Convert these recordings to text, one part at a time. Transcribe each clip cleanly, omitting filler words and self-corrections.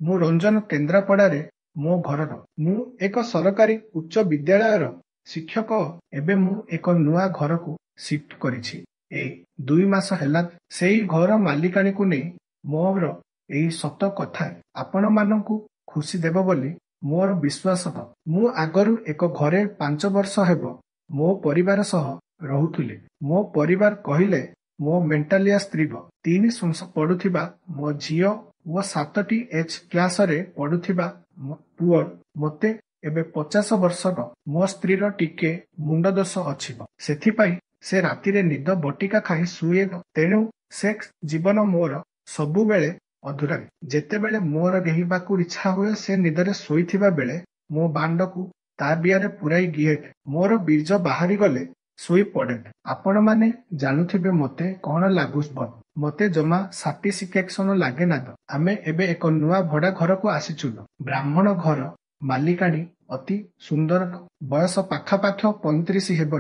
ମୁଁ ରଞ୍ଜନ କେନ୍ଦ୍ରାପଡ଼ାରେ ମୋ ଘରର। ମୁଁ ଏକ ସରକାରୀ ଉଚ୍ଚ ବିଦ୍ୟାଳୟର ଶିକ୍ଷକ। ଏବେ ମୁଁ ଏକ ନୂଆ ଘରକୁ ସିଫ୍ଟ କରିଛି। ଏଇ 2 ମାସ ହେଲା ସେଇ ଘର ମାଲିକାଣୀକୁ ନେଇ ମୋର ଏଇ ସତ କଥା ଆପଣମାନଙ୍କୁ ଖୁସି ଦେବ ବୋଲି ମୋର ବିଶ୍ୱାସ। ମୁଁ ଆଗରୁ ଏକ ଘରେ 5 ବର୍ଷ ହେବ ମୋ ପରିବାର ସହ ରହୁଥିଲି। ମୋ ପରିବାର କହିଲେ ମୋ ମେଣ୍ଟାଲିଆ ସ୍ତ୍ରୀ, 3 ପଢୁଥିବା ମୋ ଝିଅ ଓ 7ଟି ଏଚ୍ କ୍ଲାସରେ ପଢୁଥିବା ମୋ ପୁଅ। ମୋତେ ଏବେ 50 ବର୍ଷର। ମୋ ସ୍ତ୍ରୀର ଟିକେ ମୁଣ୍ଡ ଦୋଷ ଅଛି। ସେଥିପାଇଁ ସେ ରାତିରେ ନିଦ ବଟିକା ଖାଇ ଶୁଏ। ତେଣୁ ସେକ୍ସ ଜୀବନ ମୋର ସବୁବେଳେ ଅଧୁରା। ଯେତେବେଳେ ମୋର ଡେଇଁବାକୁ ଇଚ୍ଛା ହୁଏ ସେ ନିଦରେ ଶୋଇଥିବା ବେଳେ ମୋ ବାଣ୍ଡକୁ ତା ବିଆରେ ପୁରାଇ ଦିଏ। ମୋର ବୀର୍ଯ୍ୟ ବାହାରିଗଲେ ଶୋଇ ପଡେ। ଆପଣମାନେ ଜାଣୁଥିବେ ମୋତେ କଣ ଲାଗୁବ। ମୋତେ ଜମା ସାଟିସ୍ଫ୍ୟାକ୍ସନ ଲାଗେ ନା। ଆମେ ଏବେ ଏକ ନୂଆ ଭଡା ଘରକୁ ଆସିଛୁ। ବ୍ରାହ୍ମଣ ଘର ମାଲିକାଣୀ ଅତି ସୁନ୍ଦର। ବୟସ ପାଖାପାଖି 35 ହେବ।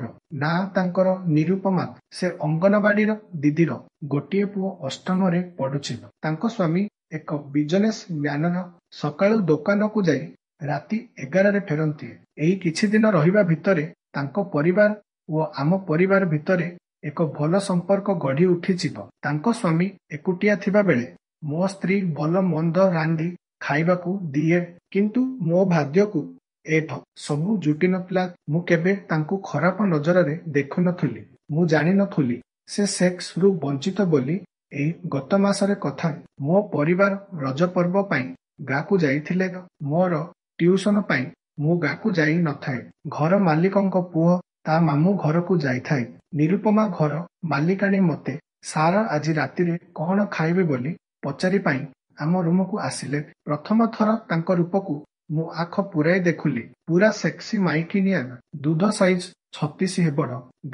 ନାଁ ତାଙ୍କର ନିରୁପମା। ସେ ଅଙ୍ଗନବାଡିର ଦିଦିର ଗୋଟିଏ ପୁଅ 8ମରେ ପଢୁଛି। ତାଙ୍କ ସ୍ୱାମୀ ଏକ ବିଜନେସ ମ୍ୟାନର। ସକାଳୁ ଦୋକାନକୁ ଯାଇ ରାତି 11ରେ ଫେରନ୍ତି। ଏଇ କିଛି ଦିନ ରହିବା ଭିତରେ ତାଙ୍କ ପରିବାର ଓ ଆମ ପରିବାର ଭିତରେ ଏକ ଭଲ ସମ୍ପର୍କ ଗଢି ଉଠିଛି। ତାଙ୍କ ସ୍ୱାମୀ ଏକୁଟିଆ ଥିବା ବେଳେ ମୋ ସ୍ତ୍ରୀ ଭଲ ମନ୍ଦ ରାନ୍ଧି ଖାଇବାକୁ ଦିଏ। କିନ୍ତୁ ମୋ ଭାଗ୍ୟକୁ ସବୁ ଜୁଟି ନଥିଲା। ମୁଁ କେବେ ତାଙ୍କୁ ଖରାପ ନଜରରେ ଦେଖୁନଥିଲି। ମୁଁ ଜାଣିନଥିଲି ସେ ସେକ୍ସରୁ ବଞ୍ଚିତ ବୋଲି। ଏଇ ଗତ ମାସରେ କଥା। ମୋ ପରିବାର ରଜ ପର୍ବ ପାଇଁ ଗାଁକୁ ଯାଇଥିଲେ। ମୋର ଟିଉସନ ପାଇଁ ମୁଁ ଗାଁକୁ ଯାଇ ନଥାଏ। ଘର ମାଲିକଙ୍କ ପୁଅ ତା ମାମୁଁ ଘରକୁ ଯାଇଥାଏ। ନିରୁପମା ଘର ମାଲିକାଣୀ ମୋତେ ସାର୍ ଆଜି ରାତିରେ କଣ ଖାଇବେ ବୋଲି ପଚାରି ପାଇଁ ଆମ ରୁମକୁ ଆସିଲେ। ପ୍ରଥମ ଥର ତାଙ୍କ ରୂପକୁ ମୁଁ ଆଖ ପୁରାଇ ଦେଖିଲି। ପୁରା ସେକ୍ସି ମାଇକିନିଆ। ଦୁଧ ସାଇଜ 36 ହେବ।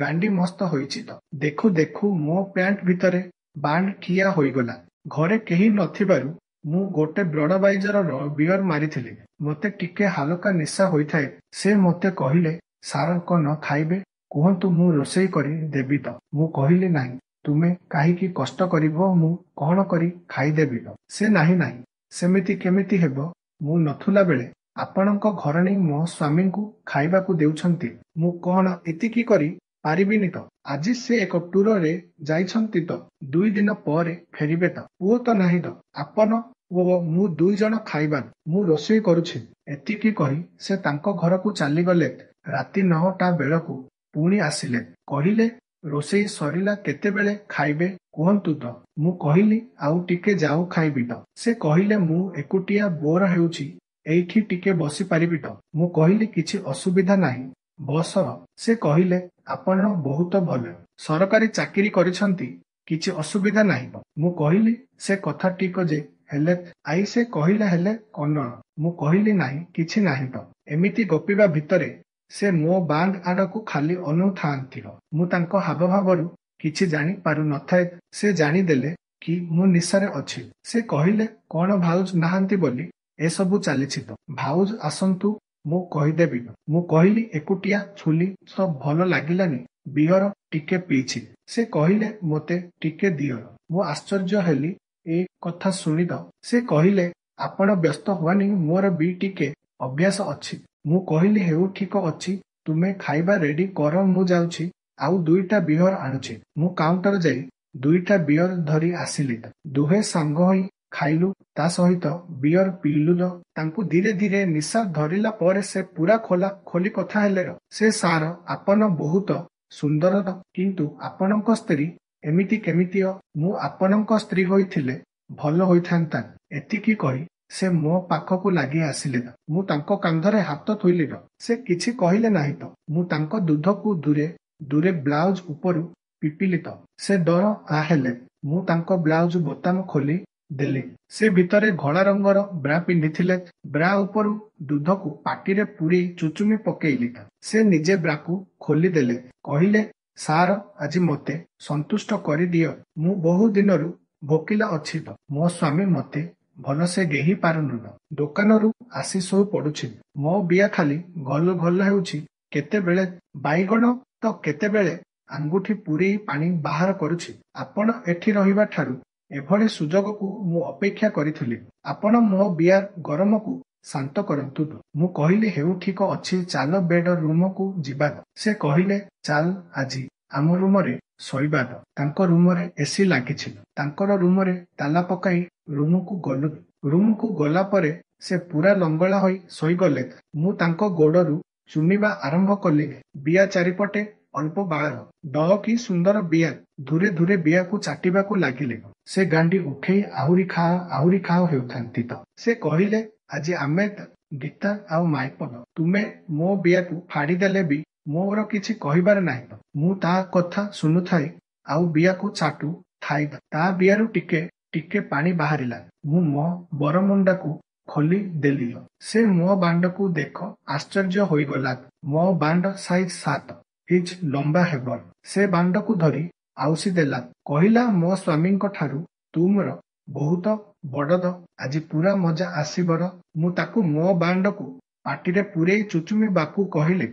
ଗାଣ୍ଡି ମସ୍ତ ହୋଇଛି। ଦେଖୁ ଦେଖୁ ମୋ ପ୍ୟାଣ୍ଟ ଭିତରେ ବାଣ୍ଡ ଠିଆ ହୋଇଗଲା। ଘରେ କେହି ନଥିବାରୁ ମୁଁ ଗୋଟେ ବ୍ରଡବାଇଜର ବିୟର ମାରିଥିଲି। ମୋତେ ଟିକେ ହାଲକା ନିଶା ହୋଇଥାଏ। ସେ ମୋତେ କହିଲେ ସାର୍ କଣ ଖାଇବେ କୁହନ୍ତୁ, ମୁଁ ରୋଷେଇ କରି ଦେବି। ମୁଁ କହିଲି ନାହିଁ। ତୁମେ କାହିଁକି କଷ୍ଟ କରିବ, ମୁଁ କଣ କରି ଖାଇଦେବି। ସେ ନାହିଁ ନାହିଁ, ସେମିତି କେମିତି ହେବ। ମୁଁ ନଥିଲା ବେଳେ ଆପଣଙ୍କ ଘର ନେଇ ମୋ ସ୍ୱାମୀଙ୍କୁ ଖାଇବାକୁ ଦେଉଛନ୍ତି। ମୁଁ କଣ ଏତିକି କରି ପାରିବିନି। ଆଜି ସେ ଏକ ଟୁରରେ ଯାଇଛନ୍ତି। 2 ଦିନ ପରେ ଫେରିବେ। ପୁଅ ତ ନାହିଁ। ଆପଣ ଓ ମୁଁ 2 ଜଣ ଖାଇବା। ମୁଁ ରୋଷେଇ କରୁଛି। ଏତିକି କହି ସେ ତାଙ୍କ ଘରକୁ ଚାଲିଗଲେ। ରାତି 9ଟା ବେଳକୁ ପୁଣି ଆସିଲେ। କହିଲେ ରୋଷେଇ ସରିଲା, କେତେବେଳେ ଖାଇବେ କୁହନ୍ତୁ। ମୁଁ କହିଲି ଆଉ ଟିକେ ଯାଉ ଖାଇବି। ସେ କହିଲେ ମୁଁ ଏକୁଟିଆ ବୋର ହେଉଛି, ଏଇଠି ଟିକେ ବସି ପାରିବି। ମୁଁ କହିଲି କିଛି ଅସୁବିଧା ନାହିଁ, ବସ। ସେ କହିଲେ ଆପଣ ବହୁତ ଭଲ, ସରକାରୀ ଚାକିରି କରିଛନ୍ତି, କିଛି ଅସୁବିଧା ନାହିଁ। ମୁଁ କହିଲି ସେ କଥା ଠିକ ଯେ, ହେଲେ ଆଇ। ସେ କହିଲା ହେଲେ କଣ? ମୁଁ କହିଲି ନାହିଁ, କିଛି ନାହିଁ। ଏମିତି ଗପିବା ଭିତରେ ସେ ମୋ ବାଙ୍ଗ ଆଡକୁ ଖାଲି ଅନଉଥାନ୍ତି। ମୁଁ ତାଙ୍କ ହାବଭାବରୁ କିଛି ଜାଣି ପାରୁ ନଥାଏ। ସେ ଜାଣିଦେଲେ କି ମୁଁ ନିଶାରେ ଅଛି। ସେ କହିଲେ କଣ ଭାଉଜ ନାହାନ୍ତି ବୋଲି ଏସବୁ ଚାଲିଛି। ଭାଉଜ ଆସନ୍ତୁ, ମୁଁ କହିଦେବି। ମୁଁ କହିଲି ଏକୁଟିଆ ଛୁଲି ତ ଭଲ ଲାଗିଲାନି, ବିୟର ଟିକେ ପିଇଛି। ସେ କହିଲେ ମୋତେ ଟିକେ ଦିଅ। ମୁଁ ଆଶ୍ଚର୍ଯ୍ୟ ହେଲି ଏ କଥା ଶୁଣି। ସେ କହିଲେ ଆପଣ ବ୍ୟସ୍ତ ହୁଅନି, ମୋର ବି ଟିକେ ଅଭ୍ୟାସ ଅଛି। ମୁଁ କହିଲି ହେଉ ଠିକ ଅଛି, ତୁମେ ଖାଇବା ରେଡି କର, ମୁଁ ଯାଉଛି ଆଉ 2ଟା ବିୟର ଆଣୁଛି। ମୁଁ କାଉଣ୍ଟର ଯାଇ 2ଟା ବିୟର ଧରି ଆସିଲି। ଦୁହେଁ ସାଙ୍ଗ ହୋଇ ଖାଇଲୁ, ତା ସହିତ ବିୟର ପିଇଲୁ। ତାଙ୍କୁ ଧୀରେ ଧୀରେ ନିଶା ଧରିଲା ପରେ ସେ ପୁରା ଖୋଲା ଖୋଲି କଥା ହେଲେ। ସେ ସାର୍ ଆପଣ ବହୁତ ସୁନ୍ଦର, କିନ୍ତୁ ଆପଣଙ୍କ ସ୍ତ୍ରୀ ଏମିତି କେମିତି? ମୁଁ ଆପଣଙ୍କ ସ୍ତ୍ରୀ ହୋଇଥିଲେ ଭଲ ହୋଇଥାନ୍ତା। ଏତିକି କହି ସେ ମୋ ପାଖକୁ ଲାଗି ଆସିଲେ। ମୁଁ ତାଙ୍କ କାନ୍ଧରେ ହାତ ଥୋଇଲି। ସେ କିଛି କହିଲେ ନାହିଁ। ମୁଁ ତାଙ୍କ ଦୁଧକୁ ଦୂରେ ଦୂରେ ବ୍ଲାଉଜ ଉପରୁ ପିପିଲି। ସେ ଡର ହେଲେ। ମୁଁ ତାଙ୍କ ବ୍ଲାଉଜ ବୋତାମ ଖୋଲି ଦେଲି। ସେ ଭିତରେ ଧଳା ରଙ୍ଗର ବ୍ରା ପିନ୍ଧିଥିଲେ। ବ୍ରା ଉପରୁ ଦୁଧକୁ ପାଟିରେ ପୁରେଇ ଚୁଚୁମି ପକେଇଲି। ସେ ନିଜେ ବ୍ରାକୁ ଖୋଲିଦେଲେ। କହିଲେ ସାର୍ ଆଜି ମୋତେ ସନ୍ତୁଷ୍ଟ କରିଦିଅ, ମୁଁ ବହୁ ଦିନରୁ ଭୋକିଲା ଅଛି। ମୋ ସ୍ୱାମୀ ମୋତେ ଭଲସେ ଗେହି ପାରୁନି। ଦୋକାନରୁ ଆସି ଶୋଇ ପଡୁଛି। ମୋ ବିଆ ଖାଲି ଗଲ ଗଲ ହେଉଛି। କେତେବେଳେ ବାଇଗଣ ତ କେତେବେଳେ ଆଙ୍ଗୁଠି ପୁରେଇ ପାଣି ବାହାର କରୁଛି। ଆପଣ ଏଠି ରହିବା ଠାରୁ ଏଭଳି ସୁଯୋଗକୁ ମୁଁ ଅପେକ୍ଷା କରିଥିଲି। ଆପଣ ମୋ ବିୟାର ଗରମକୁ ଶାନ୍ତ କରନ୍ତୁ। ମୁଁ କହିଲି ହେଉ ଠିକ ଅଛି, ଚାଲ ବେଡ ରୁମକୁ ଯିବା। ସେ କହିଲେ ଚାଲ ଆଜି ଆମ ରୁମରେ ଶୋଇବା। ତାଙ୍କ ରୁମରେ ଏସି ଲାଗିଛି। ତାଙ୍କର ରୁମରେ ତାଲା ପକାଇ ରୁମକୁ ଗଲୁ। ରୁମକୁ ଗଲା ପରେ ସେ ପୁରା ଲଙ୍ଗଳା ହୋଇ ଶୋଇଗଲେ। ମୁଁ ତାଙ୍କ ଗୋଡରୁ ଚୁମିବା ଆରମ୍ଭ କଲି। ବିୟା ଚାରିପଟେ ଅଳ୍ପ ବାଳ। ଡହ କି ସୁନ୍ଦର ବିୟା। ଧୁରେ ଧୁରେ ବିୟାକୁ ଚାଟିବାକୁ ଲାଗିଲେ। ସେ ଗାଣ୍ଡି ଉଠେଇ ଆହୁରି ଖାଅ ହେଉଥାନ୍ତି ତ। ସେ କହିଲେ ଆଜି ଆମେ ଗୀତା ଆଉ ମାଇପଲ। ତୁମେ ମୋ ବିୟାକୁ ଫାଡ଼ିଦେଲେ ବି ମୋର କିଛି କହିବାର ନାହିଁ। ମୁଁ ତା କଥା ଶୁଣୁଥାଏ ଆଉ ବିୟାକୁ ଚାଟୁ ଥାଏ। ତା ବିୟାରୁ ଟିକେ ଟିକେ ପାଣି ବାହାରିଲା। ମୁଁ ମୋ ବରମୁଣ୍ଡାକୁ ଖୋଲି ଦେଲି। ସେ ମୋ ବାଣ୍ଡକୁ ଦେଖ ଆଶ୍ଚର୍ଯ୍ୟ ହୋଇଗଲା। ମୋ ବାଣ୍ଡ ସାଇଜ 7 ଇଞ୍ଚ ଲମ୍ବା ହେବ। ସେ ବାଣ୍ଡକୁ ଧରି ଆଉସି ଦେଲା। କହିଲା ମୋ ସ୍ୱାମୀଙ୍କ ଠାରୁ ତୁମର ବହୁତ ବଡଦ, ଆଜି ପୁରା ମଜା ଆସିବର। ମୁଁ ତାକୁ ମୋ ବାଣ୍ଡକୁ ପାଟିରେ ପୂରେଇ ଚୁଚୁମିବାକୁ କହିଲି।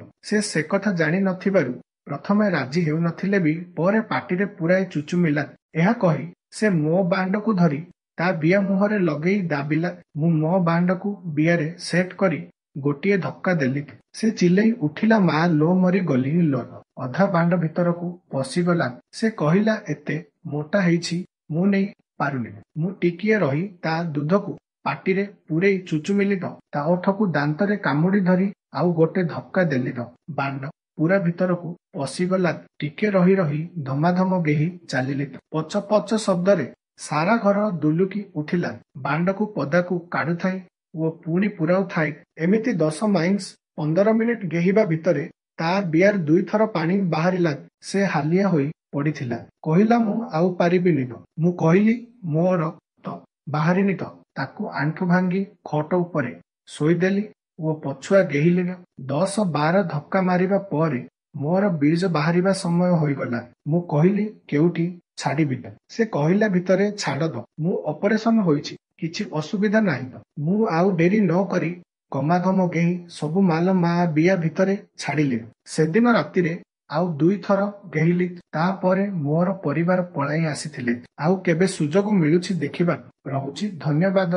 ସେ କଥା ଜାଣି ନଥିବାରୁ ପ୍ରଥମେ ରାଜି ହେଉନଥିଲେ ବି ପରେ ପାଟିରେ ପୂରାଇ ଚୁଚୁମିଲା। ଏହା କହି ସେ ମୋ ବାଣ୍ଡକୁ ଧରି ତା ବିୟା ମୁହଁରେ ଲଗେଇ ଦାବିଲା। ମୁଁ ମୋ ବାଣ୍ଡକୁ ବିୟାରେ ସେଟ୍ କରି ଗୋଟିଏ ଧକ୍କା ଦେଲି। ସେ ଚିଲେଇ ଉଠିଲା, ମା ଲୋ ମରି ଗଲି ଲୋ। ଅଧା ବାଣ୍ଡ ଭିତରକୁ ପଶିଗଲା। ସେ କହିଲା ଏତେ ମୋଟା ହେଇଛି ମୁଁ ନେଇ ପାରୁନି। ମୁଁ ଟିକିଏ ରହି ତା ଦୁଧକୁ ପାଟିରେ ପୂରେଇ ଚୁଚୁମିଲି। ତା ଓଠକୁ ଦାନ୍ତରେ କାମୁଡି ଧରି ଆଉ ଗୋଟେ ଧକ୍କା ଦେଲି। ବାଣ୍ଡ ପୁରା ଭିତରକୁ ପଶିଗଲା। ଟିକେ ରହି ରହି ଧମାଧମ ଗେହି ଚାଲିଲି। ପଚ ପଚ ଶବ୍ଦରେ ସାରା ଘର ଦୁଲୁକି ଉଠିଲା। ବାଣ୍ଡକୁ ପଦାକୁ କାଢୁଥାଏ ଓ ପୁଣି ପୁରାଉଥାଏ। ଏମିତି 10 ମାଇନ୍ସ 15 ମିନିଟ ଗେହିବା ଭିତରେ ତା ବିୟାର 2 ଥର ପାଣି ବାହାରିଲା। ସେ ହାଲିଆ ହୋଇ ପଡିଥିଲା। କହିଲା ମୁଁ ଆଉ ପାରିବିନି। ମୁଁ କହିଲି ମୋର ତ ବାହାରିନି। ତାକୁ ଆଣ୍ଠୁ ଭାଙ୍ଗି ଖଟ ଉପରେ ଶୋଇଦେଲି ଓ ପଛୁଆ ଗେହିଲି। 10-12 ଧକ୍କା ମାରିବା ପରେ ମୋର ବୀଜ ବାହାରିବା ସମୟ ହୋଇଗଲା। ମୁଁ କହିଲି କେଉଁଠି ଛାଡ଼ିବି? ସେ କହିଲା ଭିତରେ ଛାଡ଼। ମୁଁ ଅପରେସନ ହୋଇଛି, କିଛି ଅସୁବିଧା ନାହିଁ। ମୁଁ ଆଉ ଡେରି ନ କରି ଗମାଗମ ଗେହି ସବୁ ମାଲ ମା ବିୟା ଭିତରେ ଛାଡ଼ିଲି। ସେଦିନ ରାତିରେ ଆଉ 2 ଥର ଗେହିଲି। ତାପରେ ମୋର ପରିବାର ପଳାଇ ଆସିଥିଲେ। ଆଉ କେବେ ସୁଯୋଗ ମିଳୁଛି ଦେଖିବା। ରହୁଛି, ଧନ୍ୟବାଦ।